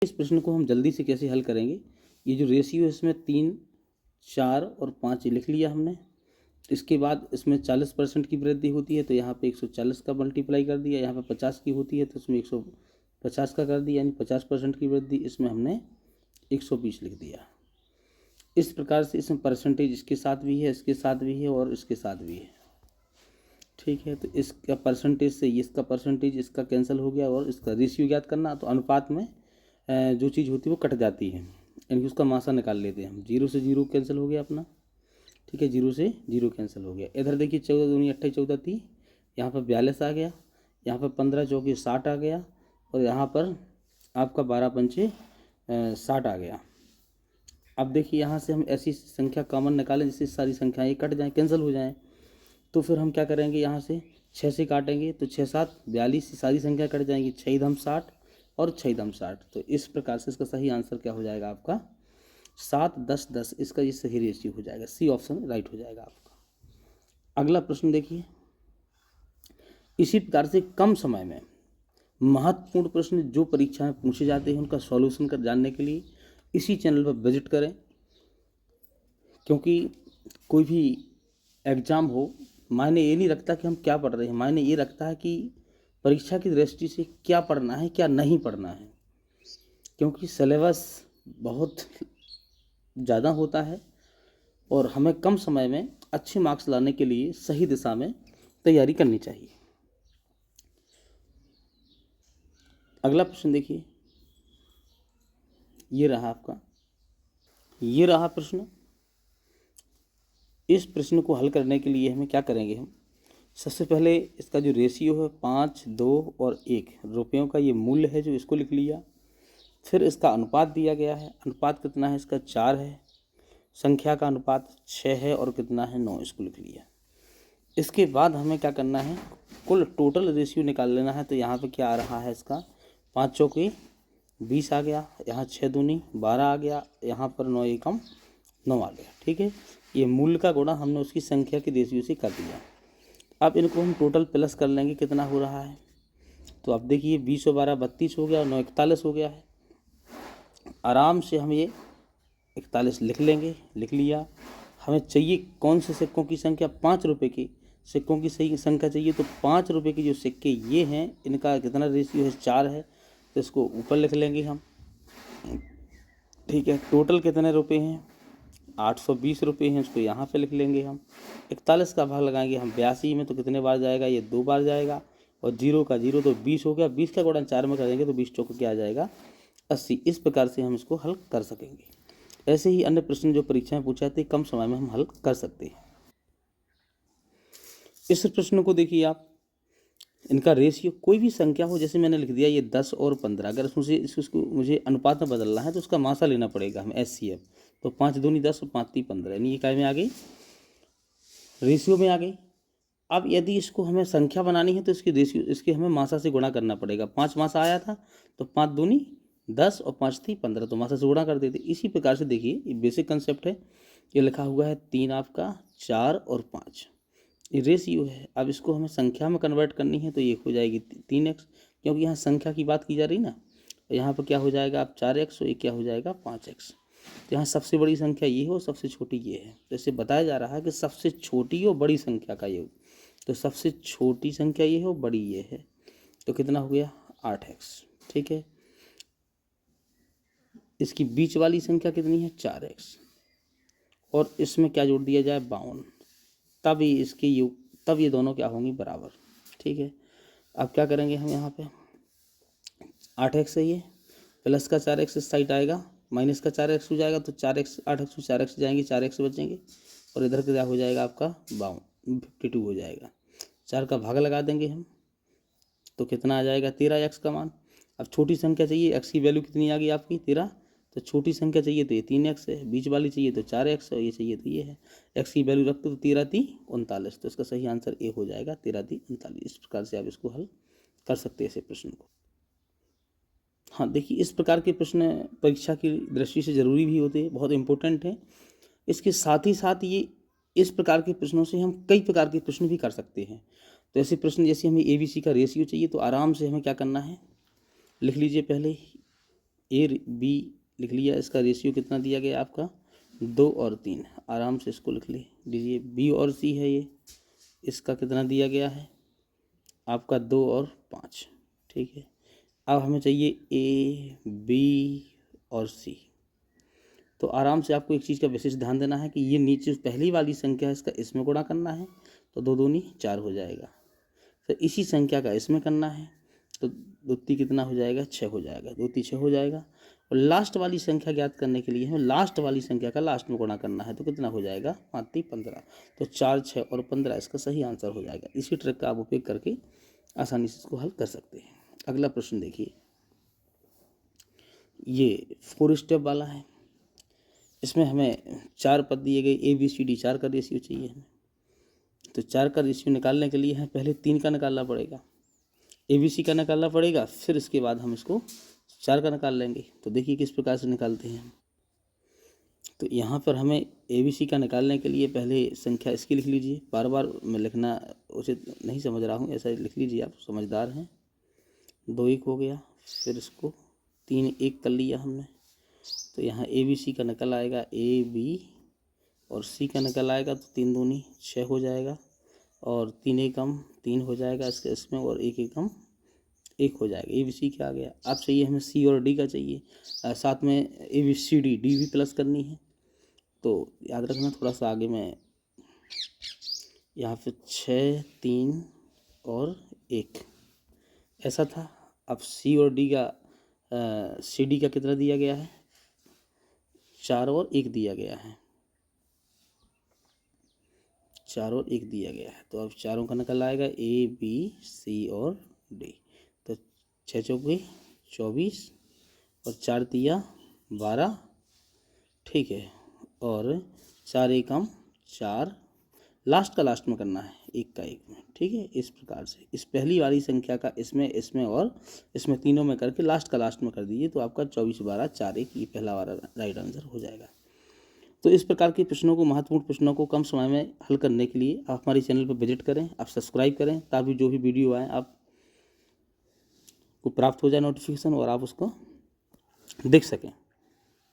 इस प्रश्न को हम जल्दी से कैसे हल करेंगे, ये जो रेशियो है इसमें 3, 4 और 5 लिख लिया हमने। इसके बाद इसमें 40% की वृद्धि होती है तो यहाँ पे 140 का मल्टीप्लाई कर दिया, यहाँ पे 50 की होती है तो इसमें 150 का कर दिया, यानी 50% की वृद्धि, इसमें हमने 120 लिख दिया। इस प्रकार से इसमें परसेंटेज इसके साथ भी है, इसके साथ भी है और इसके साथ भी है। ठीक है, तो इसका परसेंटेज से इसका परसेंटेज इसका कैंसिल हो गया और इसका रेशियो ज्ञात करना, तो अनुपात में जो चीज़ होती है वो कट जाती है, यानी उसका मासा निकाल लेते हैं हम। 0 से 0 कैंसिल हो गया अपना। ठीक है, 0 से 0 कैंसिल हो गया। इधर देखिए 14 दूनी 28, 14 30, यहाँ पर 42 आ गया, यहाँ पर 15 चौके 60 आ गया और यहाँ पर आपका 12 पंचे 60 आ गया। अब देखिए यहाँ से हम ऐसी संख्या कॉमन निकालें जिससे सारी संख्याएँ कट जाएँ, कैंसिल हो जाएँ। तो फिर हम क्या करेंगे, यहाँ से 6 से काटेंगे तो 6 7 42, सारी संख्या कट जाएंगी। 6 दम 60 और 6 दम 60। तो इस प्रकार से इसका सही आंसर क्या हो जाएगा आपका 7 10 10। इसका ये सही रेशियो हो जाएगा, सी ऑप्शन राइट हो जाएगा आपका। अगला प्रश्न देखिए, इसी प्रकार से कम समय में महत्वपूर्ण प्रश्न जो परीक्षा में पूछे जाते हैं उनका सॉल्यूशन कर जानने के लिए इसी चैनल पर विजिट करें, क्योंकि कोई भी एग्ज़ाम हो मायने ये नहीं रखता कि हम क्या पढ़ रहे हैं, मायने ये रखता है कि परीक्षा की दृष्टि से क्या पढ़ना है क्या नहीं पढ़ना है, क्योंकि सिलेबस बहुत ज़्यादा होता है और हमें कम समय में अच्छे मार्क्स लाने के लिए सही दिशा में तैयारी करनी चाहिए। अगला प्रश्न देखिए, ये रहा आपका, ये रहा प्रश्न। इस प्रश्न को हल करने के लिए हमें क्या करेंगे, हम सबसे पहले इसका जो रेशियो है 5, 2 और 1 रुपयों का ये मूल्य है जो इसको लिख लिया। फिर इसका अनुपात दिया गया है, अनुपात कितना है इसका 4 है, संख्या का अनुपात 6 है और कितना है 9, इसको लिख लिया। इसके बाद हमें क्या करना है, कुल टोटल रेशियो निकाल लेना है। तो यहाँ पे क्या आ रहा है इसका 5 चौके 20 आ गया, यहाँ 6 दूनी 12 आ गया, यहाँ पर 9 एकम 9 आ गया। ठीक है, ये मूल्य का गुणा हमने उसकी संख्या के रेशियो से कर दिया। अब इनको हम टोटल प्लस कर लेंगे, कितना हो रहा है। तो अब देखिए 20 और 12 32 हो गया और 9 41 हो गया है। आराम से हम ये 41 लिख लेंगे, लिख लिया। हमें चाहिए कौन से सिक्कों की संख्या, 5 रुपये के सिक्कों की सही संख्या चाहिए। तो 5 रुपये के जो सिक्के ये हैं इनका कितना रेशियो है 4 है, तो इसको ऊपर लिख लेंगे हम। ठीक है, टोटल कितने रुपये हैं 820 रुपये हैं, उसको यहाँ पे लिख लेंगे हम। 41 का भाग लगाएंगे हम 82 में, तो कितने बार जाएगा, ये 2 बार जाएगा। और 0 का 0 तो 20 हो गया, 20 का गुणा 4 में करेंगे तो 20 चौक क्या आ जाएगा 80। इस प्रकार से हम इसको हल कर सकेंगे। ऐसे ही अन्य प्रश्न जो परीक्षा में पूछे जाते हैं कम समय में हम हल कर सकते हैं। इस प्रश्न को देखिए आप, इनका रेशियो कोई भी संख्या हो, जैसे मैंने लिख दिया ये 10 और 15, अगर उसमें इसको मुझे अनुपात में बदलना है तो उसका मासा लेना पड़ेगा हमें HCF। तो 5 दूनी 10 और 5 3 15, यानी ये काय में आ गई, रेशियो में आ गई। अब यदि इसको हमें संख्या बनानी है तो इसकी रेशियो इसके हमें मासा से गुणा करना पड़ेगा। 5 मासा आया था तो 5 दूनी 10 और 5 3 15, तो मासा से गुणा कर देते। इसी प्रकार से देखिए ये बेसिक कंसेप्ट है। ये लिखा हुआ है 3 आपका 4 और 5, ये रेशियो है। अब इसको हमें संख्या में कन्वर्ट करनी है तो ये हो जाएगी 3x, क्योंकि यहाँ संख्या की बात की जा रही ना। तो यहाँ पर क्या हो जाएगा अब 4x और ये क्या हो जाएगा 5x। तो यहाँ सबसे बड़ी संख्या ये है और सबसे छोटी ये है। तो इससे बताया जा रहा है कि सबसे छोटी और बड़ी संख्या का योग, तो सबसे छोटी संख्या ये है और बड़ी ये है, तो कितना हो गया 8x। ठीक है, इसकी बीच वाली संख्या कितनी है 4x, और इसमें क्या जोड़ दिया जाए 52, तब ये इसके योग, तब ये दोनों क्या होंगी बराबर। ठीक है, अब क्या करेंगे हम, यहाँ पे 8x है ये, प्लस का 4x इस साइड आएगा, माइनस का 4x हो जाएगा, तो 4x 8x 4x जाएंगे, 4x बचेंगे, और इधर क्या हो जाएगा आपका 52 हो जाएगा। 4 का भाग लगा देंगे हम, तो कितना आ जाएगा 13x का मान। अब छोटी संख्या चाहिए, x की वैल्यू कितनी आ गई आपकी 13, तो छोटी संख्या चाहिए तो ये 3x है, बीच वाली चाहिए तो 4x है, और ये चाहिए तो ये है। x की वैल्यू रखते तो 13 3 39, तो इसका सही आंसर ए हो जाएगा 13 3 39। इस प्रकार से आप इसको हल कर सकते हैं ऐसे प्रश्न को। हाँ देखिए, इस प्रकार के प्रश्न परीक्षा की दृष्टि से ज़रूरी भी होते हैं, बहुत इंपॉर्टेंट हैं। इसके साथ ही साथ ये इस प्रकार के प्रश्नों से हम कई प्रकार के प्रश्न भी कर सकते हैं। तो ऐसे प्रश्न जैसे हमें ABC का रेशियो चाहिए, तो आराम से हमें क्या करना है, लिख लीजिए पहले ए बी लिख लिया, इसका रेशियो कितना दिया गया आपका 2 और 3, आराम से इसको लिख लीजिए। बी और सी है ये, इसका कितना दिया गया है आपका 2 और 5, ठीक है। अब हमें चाहिए ए बी और सी, तो आराम से आपको एक चीज़ का विशेष ध्यान देना है कि ये नीचे पहली वाली संख्या है इसका इसमें गुणा करना है, तो 2 दूनी 4 हो जाएगा। फिर इसी संख्या का इसमें करना है, तो 2 ती कितना हो जाएगा 6 हो जाएगा, 2 ती 6 हो जाएगा। और लास्ट वाली संख्या ज्ञात करने के लिए हमें लास्ट वाली संख्या का लास्ट में गुणा करना है, तो कितना हो जाएगा 5 ती 15, तो 4 6 और 15 इसका सही आंसर हो जाएगा। इसी ट्रिक का आप उपयोग करके आसानी से इसको हल कर सकते हैं। अगला प्रश्न देखिए, ये 4 स्टेप वाला है। इसमें हमें 4 पद दिए गए, ए बी सी डी 4 का रेशियो चाहिए हमें। तो 4 का रेशियो निकालने के लिए हमें पहले 3 का निकालना पड़ेगा, ए बी सी का निकालना पड़ेगा, फिर इसके बाद हम इसको 4 का निकाल लेंगे। तो देखिए किस प्रकार से निकालते हैं हम। तो यहाँ पर हमें ए बी सी का निकालने के लिए पहले संख्या इसकी लिख लीजिए, बार बार मैं लिखना उचित नहीं समझ रहा हूँ, ऐसा लिख लीजिए, आप समझदार हैं। 2 1 हो गया, फिर इसको 3 1 कर लिया हमने, तो यहाँ ए बी सी का निकल आएगा ए बी और सी का निकल आएगा, तो 3 दूनी 6 हो जाएगा, और 3 एकम 3 हो जाएगा इसके इसमें, और 1 एकम 1 हो जाएगा। ए बी सी क्या आ गया। अब चाहिए हमें सी और डी का चाहिए, साथ में A B C D D भी प्लस करनी है। तो याद रखना थोड़ा सा आगे में, यहाँ पे 6 3 और 1 ऐसा था। अब सी और डी का सी डी का कितना दिया गया है 4 और 1 दिया गया है, 4 और 1 दिया गया है। तो अब चारों का निकल आएगा ए बी सी और डी, तो 6 चौके 24 और 4 तिया 12, ठीक है, और 4 एकम 4, लास्ट का लास्ट में करना है, 1 का 1 में, ठीक है। इस प्रकार से इस पहली वाली संख्या का इसमें और इसमें तीनों में करके लास्ट का लास्ट में कर दीजिए, तो आपका 24 12 4 1 ये पहला वाला राइट आंसर हो जाएगा। तो इस प्रकार के प्रश्नों को, महत्वपूर्ण प्रश्नों को कम समय में हल करने के लिए आप हमारे चैनल पर विजिट करें, आप सब्सक्राइब करें, ताकि जो भी वीडियो आए आप को प्राप्त हो जाए नोटिफिकेशन और आप उसको देख सकें।